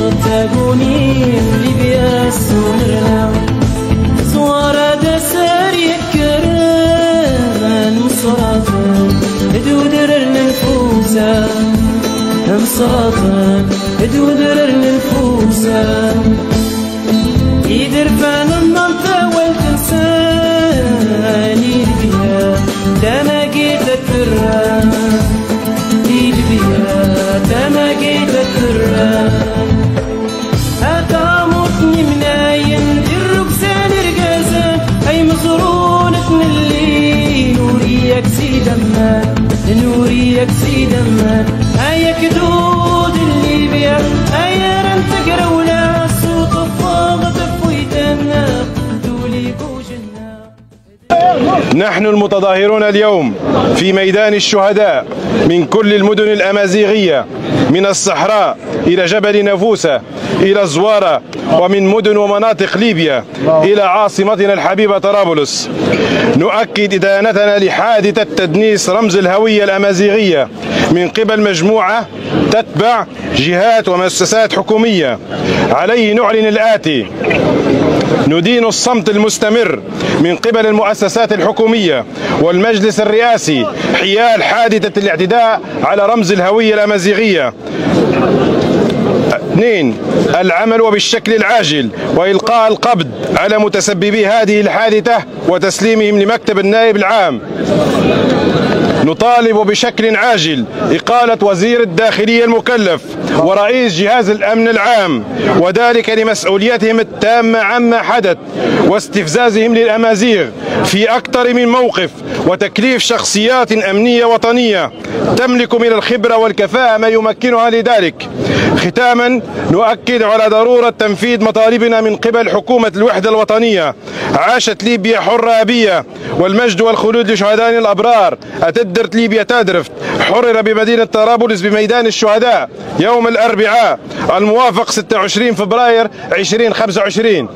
صدقوني اللي بيسونرنا زوارة دسر يكرن مصراتن ادودرن الفوسا مصراتن ادودرن الفوسا يدر فان النمطة والتنساني بيها دما جيت التران بيها دما جيت التران أتامطني مناين الركسان رقازان أي مزرونة اللي نوريك سيد أمان نوريك سيد أمان أي كدود اللي بيا أي رنت قرولا صوت الضاغط فويتنا دولي بوجنا. نحن المتظاهرون اليوم في ميدان الشهداء من كل المدن الأمازيغية من الصحراء إلى جبل نافوسة إلى الزوارة ومن مدن ومناطق ليبيا إلى عاصمتنا الحبيبة طرابلس. نؤكد إدانتنا لحادثة تدنيس رمز الهوية الأمازيغية من قبل مجموعة تتبع جهات ومؤسسات حكومية. عليه نعلن الآتي: ندين الصمت المستمر من قبل المؤسسات الحكومية والمجلس الرئاسي حيال حادثة الاعتداء على رمز الهوية الأمازيغية. 2. العمل وبالشكل العاجل وإلقاء القبض على متسببي هذه الحادثة وتسليمهم لمكتب النائب العام. نطالب بشكل عاجل إقالة وزير الداخلية المكلف ورئيس جهاز الأمن العام، وذلك لمسؤوليتهم التامة عما حدث واستفزازهم للأمازيغ في أكثر من موقف، وتكليف شخصيات أمنية وطنية تملك من الخبرة والكفاءة ما يمكنها لذلك. ختاما، نؤكد على ضرورة تنفيذ مطالبنا من قبل حكومة الوحدة الوطنية. عاشت ليبيا حرة أبية، والمجد والخلود لشهدائنا الأبرار. أتدرت ليبيا تادرفت. حرر بمدينة طرابلس بميدان الشهداء يوم الأربعاء الموافق 26 فبراير 2025.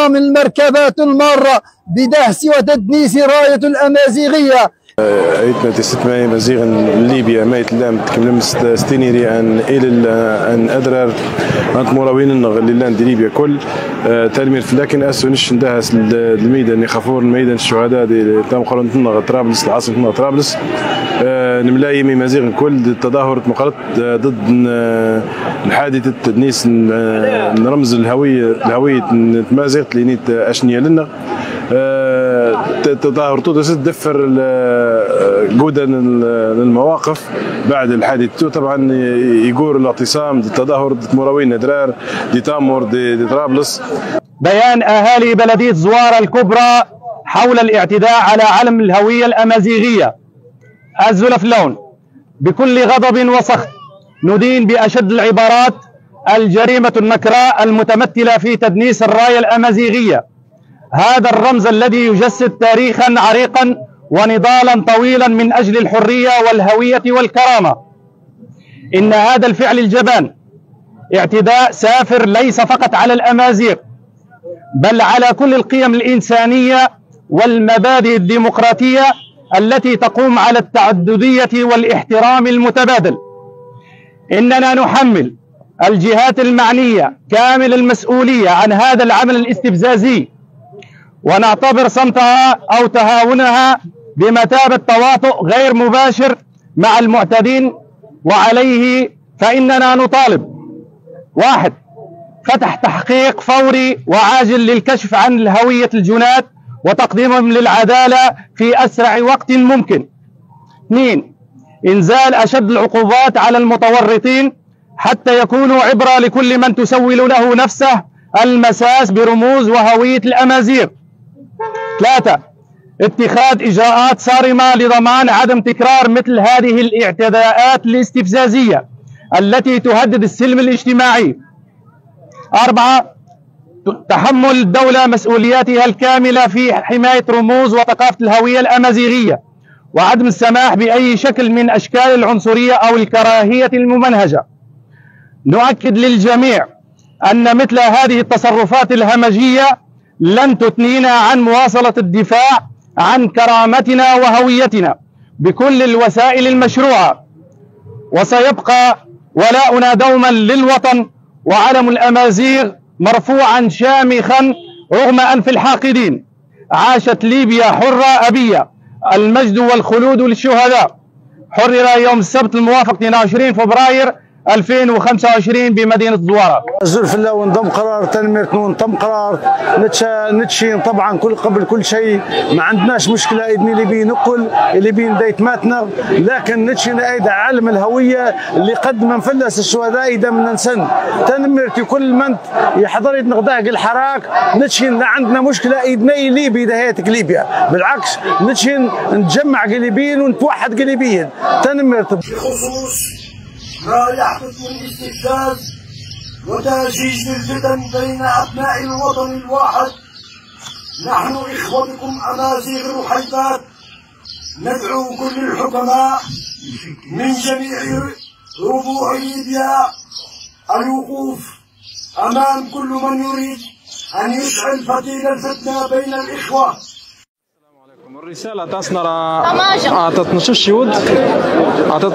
من المركبات المارة بدهس وتدنيس راية الأمازيغية. عيدنا تستمعي مزيغا ليبيا ميت اللام تكمل ستينيري ان ادرار انت مراوين النغ دي ليبيا كل تلمير لكن اسونش ندهس الميدان خفور الميدان الشهداء دي تام قرن طرابلس العاصمه طرابلس نملاي مزيغ كل التظاهر مقالط ضد حادثه تدنيس رمز الهويه مازيغ لينيت اشنيه لنا تظاهر تدرس تدفر جودا المواقف بعد الحادث. طبعا يقول الاعتصام التظاهر ضد مراوين درار دي تامور دي طرابلس. بيان اهالي بلديه زواره الكبرى حول الاعتداء على علم الهويه الامازيغيه. الزلف لون بكل غضب وسخط ندين باشد العبارات الجريمة النكراء المتمثلة في تدنيس الراية الأمازيغية، هذا الرمز الذي يجسد تاريخا عريقا ونضالا طويلا من أجل الحرية والهوية والكرامة. إن هذا الفعل الجبان اعتداء سافر ليس فقط على الأمازيغ بل على كل القيم الإنسانية والمبادئ الديمقراطية التي تقوم على التعددية والاحترام المتبادل. إننا نحمل الجهات المعنية كامل المسؤولية عن هذا العمل الاستفزازي، ونعتبر صمتها أو تهاونها بمثابة تواطؤ غير مباشر مع المعتدين، وعليه فإننا نطالب: 1. فتح تحقيق فوري وعاجل للكشف عن هوية الجنات وتقديمهم للعدالة في أسرع وقت ممكن. 2. إنزال أشد العقوبات على المتورطين حتى يكونوا عبرة لكل من تسول له نفسه المساس برموز وهوية الأمازيغ. 3. اتخاذ إجراءات صارمة لضمان عدم تكرار مثل هذه الاعتداءات الاستفزازية التي تهدد السلم الاجتماعي. 4. تحمل الدولة مسؤولياتها الكاملة في حماية رموز وثقافة الهوية الأمازيغية، وعدم السماح بأي شكل من أشكال العنصرية أو الكراهية الممنهجة. نؤكد للجميع أن مثل هذه التصرفات الهمجية لن تثنينا عن مواصلة الدفاع عن كرامتنا وهويتنا بكل الوسائل المشروعة، وسيبقى ولاؤنا دوما للوطن وعلم الأمازيغ مرفوعا شامخا رغم أنف الحاقدين. عاشت ليبيا حرة أبية، المجد والخلود للشهداء. حرر يوم السبت الموافق 22 فبراير 2025 بمدينة زوارة. الزلف الله ونضم قرار تنمية ونضم قرار نتشين طبعا قبل كل شيء ما عندناش مشكلة إذن اللي بي نقل اللي بي نديت ماتنا، لكن نتشين أيضا علم الهوية اللي قد ما نفلس الشهداء إذا من نسن تنميرتي كل من يحضر يتنقضاق الحراك نتشين لا عندنا مشكلة إذني ليبي إذا هيتك ليبيا، بالعكس نتشين نتجمع قليبيين ونتوحد قليبيين تنميرتي. بخصوص ما يحدث من استفزاز وتهجيج الفتن بين أبناء الوطن الواحد، نحن إخوتكم أمازيغ رحيبات ندعو كل الحكماء من جميع ربوع ليبيا الوقوف أمام كل من يريد أن يشعل فتيل الفتنة بين الإخوة. الرسالة تاعنا عطت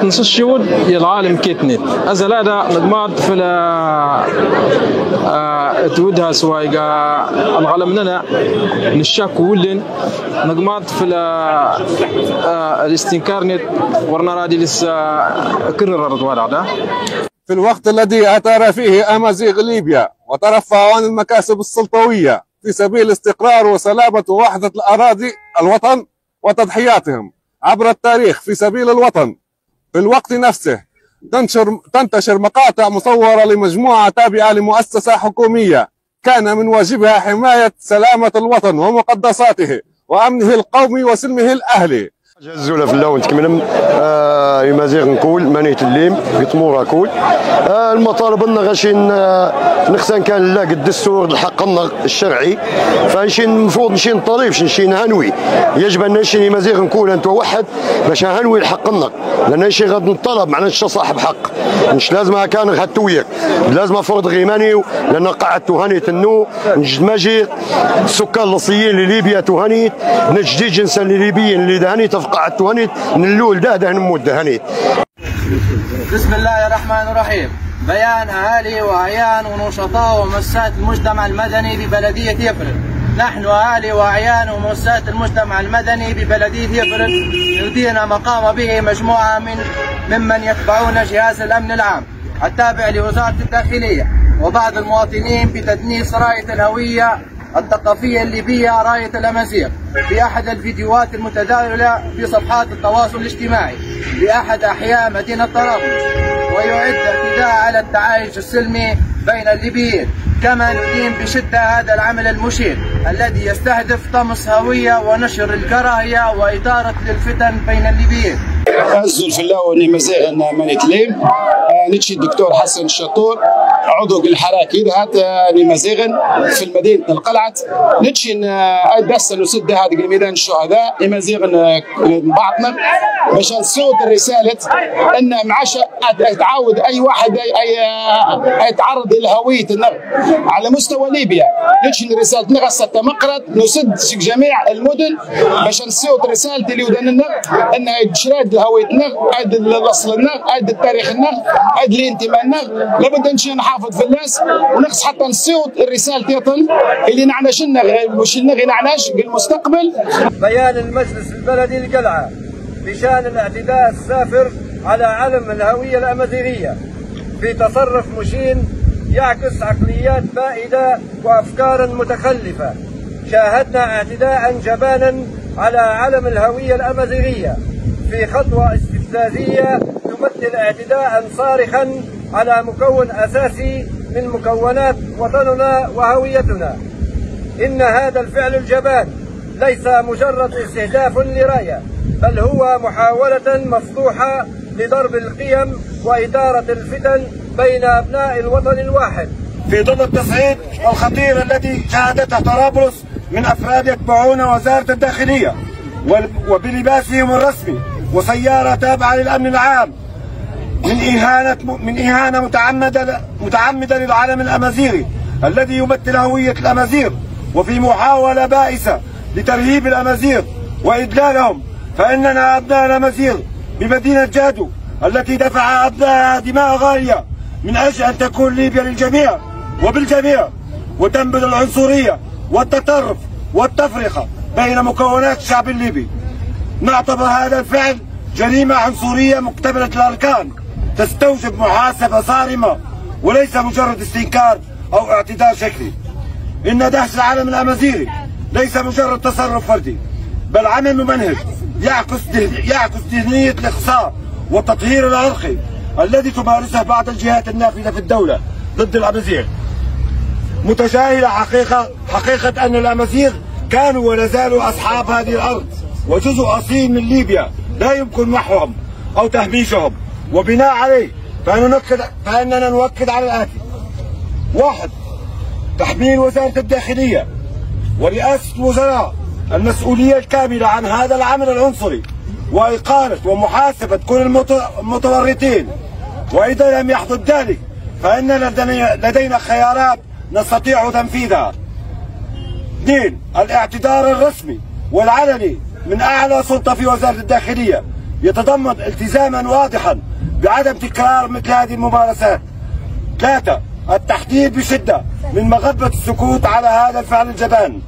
نص الشهود يا العالم كيتنت أزل هذا نضمات في تودها سوايقا العالمنا نشاك ولن نضمات في الاستنكار نت ورنا رادي لسه كرر الرضوان هذا في الوقت الذي أثار فيه أمازيغ ليبيا وترفعوا عن المكاسب السلطوية في سبيل استقرار وسلامة ووحدة الأراضي الوطن وتضحياتهم عبر التاريخ في سبيل الوطن، في الوقت نفسه تنتشر مقاطع مصورة لمجموعة تابعة لمؤسسة حكومية كان من واجبها حماية سلامة الوطن ومقدساته وأمنه القومي وسلمه الأهلي. جزوله في اللون تكملم يمازيغ نقول مانيت الليم يطمورها كول المطالب لنا غاشين نختان كان نلاقي الدستور الحق لنا الشرعي فنشي المفروض نشي نطالب نشي نهنوي يجب ان نشي يمازيغ نقول انت وحد باش نهنوي الحق لنا لان نشي غاد نطالب معنا نشي صاحب حق مش لازم كان هتويك لازم فرض غيماني لان قعدت تهنيت النو نجد ماجي السكان الاصليين لليبيا تهنيت نجديد جنسا لليبيين اللي دهنيت قعدت تهنيت نلول ده نمود دهنيت. بسم الله الرحمن الرحيم. بيان اهالي واعيان ونشطاء ومؤسسات المجتمع المدني ببلديه يفرن. نحن اهالي واعيان ومؤسسات المجتمع المدني ببلديه يفرن يدينا ما قام به مجموعه ممن يتبعون جهاز الامن العام التابع لوزاره الداخليه وبعض المواطنين بتدنيس رايه الهويه الثقافية الليبية راية الأمازيغ في أحد الفيديوهات المتداولة في صفحات التواصل الاجتماعي بأحد أحياء مدينة طرابلس، ويعد اعتداء على التعايش السلمي بين الليبيين. كما ندين بشدة هذا العمل المشين الذي يستهدف طمس هوية ونشر الكراهية وإثارة للفتن بين الليبيين. الزول في اللون مازيغ مانيت ليم نتشي الدكتور حسن الشطور عضو الحراك هات لمزيغن في المدينة القلعة نتشين بس نسد هذا الميدان الشهداء لمزيغن بعضنا باش نسود الرسالة ان معاش تعاود اي واحد يتعرض لهوية النغ على مستوى ليبيا نتشين رسالة نغسة مقرد نسد جميع المدن باش نسود رسالة اللي ودان النغ ان شراد هوية النغ اد الاصل النغ اد التاريخ النغ اد الانتماء النغ لابد نمشي نحافظ في الناس ونقص حتى نسود الرسالة يطل اللي نعناش النغ مش النغ ينعناش المستقبل. بيان المجلس البلدي القلعة بشان الاعتداء السافر على علم الهوية الأمازيغية في تصرف مشين يعكس عقليات بائدة وأفكار متخلفة. شاهدنا اعتداء جبانا على علم الهوية الأمازيغية في خطوة استفزازية تمثل اعتداء صارخا على مكون أساسي من مكونات وطننا وهويتنا. إن هذا الفعل الجبان ليس مجرد استهداف لراية بل هو محاولة مفتوحة لضرب القيم وإدارة الفتن بين أبناء الوطن الواحد في ظل التصعيد الخطير الذي شهدته طرابلس من أفراد يتبعون وزارة الداخلية وبلباسهم الرسمي وسيارة تابعة للأمن العام من إهانة متعمدة للعلم الأمازيغي الذي يمثل هوية الأمازيغ وفي محاولة بائسة لترهيب الأمازيغ وإدلالهم. فإننا أبناء الأمازيغ بمدينة جادو التي دفع أبنائها دماء غالية من أجل أن تكون ليبيا للجميع وبالجميع وتنبذ العنصرية والتطرف والتفرقة بين مكونات الشعب الليبي. نعتبر هذا الفعل جريمة عنصرية مقتبلة الأركان تستوجب محاسبة صارمة وليس مجرد استنكار أو اعتداء شكلي. إن دهش العلم الأمازيغي ليس مجرد تصرف فردي بل عمل ممنهج يعكس ذهنية الإقصاء والتطهير العرقي الذي تمارسه بعض الجهات النافذة في الدولة ضد الأمازيغ، متجاهلة حقيقة أن الأمازيغ كانوا ولا زالوا أصحاب هذه الأرض وجزء أصيل من ليبيا لا يمكن محوهم أو تهميشهم. وبناء عليه فإننا نؤكد على الآتي: 1. تحميل وزارة الداخلية ورئاسة الوزراء المسؤولية الكاملة عن هذا العمل العنصري وإقالة ومحاسبة كل المتورطين، وإذا لم يحدث ذلك فإننا لدينا خيارات نستطيع تنفيذها. 2. الاعتذار الرسمي والعلني من أعلى سلطة في وزارة الداخلية يتضمن التزاما واضحا بعدم تكرار مثل هذه الممارسات. 3. التحذير بشدة من مغبة السكوت على هذا الفعل الجبان.